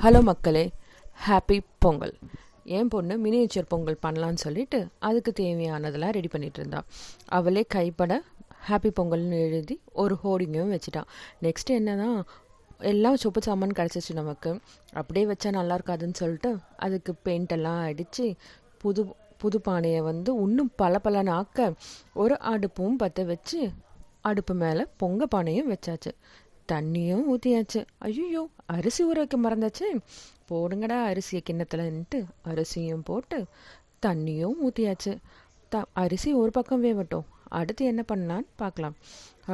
Hello மக்களே, happy Pongal. என் பொண்ணு miniature Pongal பண்ணலான்னு சொல்லிட்டு அதுக்கு தேவையானதெல்லாம் ரெடி பண்ணிட்டு இருந்தா. அவளே கைப்பட ஹாப்பி பொங்கல்னு எழுதி ஒரு ஹோர்டிங்கும் வச்சுட்டான். நெக்ஸ்ட் என்னதான் எல்லாம் சொப்பு சாமான் கிடச்சிச்சு நமக்கு. அப்படியே வச்சா நல்லா இருக்காதுன்னு சொல்லிட்டு அதுக்கு பெயிண்ட் எல்லாம் அடித்து புது புது பானையை இன்னும் பல ஆக்க ஒரு அடுப்பும் பற்ற வச்சு அடுப்பு மேலே பொங்க பானையும் வச்சாச்சு. தண்ணியும் ஊற்றியாச்சு. ஐயோ, அரிசி ஊற வைக்க மறந்தாச்சு. போடுங்கடா அரிசியை கிண்ணத்துலன்ட்டு அரிசியும் போட்டு தண்ணியும் ஊற்றியாச்சு. அரிசி ஒரு பக்கம் வேவட்டும், அடுத்து என்ன பண்ணலான்னு பார்க்கலாம்.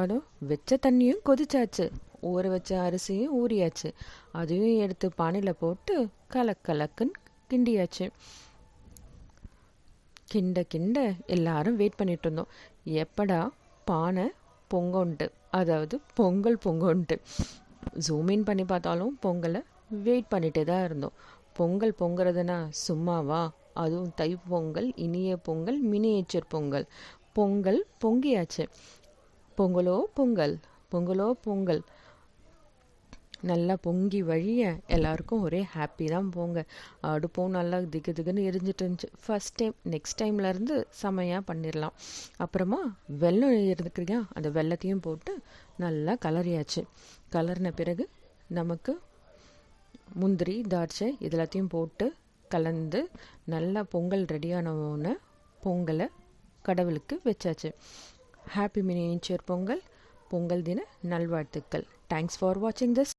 அதோ வச்ச தண்ணியும் கொதிச்சாச்சு. ஊற வச்ச அரிசியும் ஊறியாச்சு. அதையும் எடுத்து பானையில் போட்டு கலக்குன்னு கிண்டியாச்சு. கிண்ட எல்லாரும் வெயிட் பண்ணிட்டு இருந்தோம். எப்படா பானை பொங்கன்ட்டு, அதாவது பொங்கல் பொங்கன்ட்டு. ஜூமின் பண்ணி பார்த்தாலும் பொங்கலை வெயிட் பண்ணிட்டே தான் இருந்தோம். பொங்கல் பொங்குறதுனா சும்மாவா? அதுவும் தை பொங்கல், இனிய பொங்கல், மினியேச்சர் பொங்கல். பொங்கல் பொங்கியாச்சு. பொங்கலோ பொங்கல், பொங்கலோ பொங்கல். நல்லா பொங்கி வழிய எல்லாருக்கும் ஒரே ஹாப்பி தான் போங்க. அடுப்பும் நல்லா திகுன்னு எரிஞ்சிட்டு இருந்துச்சு ஃபர்ஸ்ட் டைம். நெக்ஸ்ட் டைம்லேருந்து செமையாக பண்ணிடலாம். அப்புறமா வெல்லம் இருந்துக்கிறியா, அந்த வெல்லத்தையும் போட்டு நல்லா கலரியாச்சு. கலர்ன பிறகு நமக்கு முந்திரி திராட்சை இதெல்லாத்தையும் போட்டு கலந்து நல்லா பொங்கல் ரெடியானவுடனே பொங்கலை கடவுளுக்கு வச்சாச்சு. Happy miniature Pongal. பொங்கல் தின நல்வாழ்த்துக்கள். தேங்க்ஸ் ஃபார் வாட்சிங் திஸ்.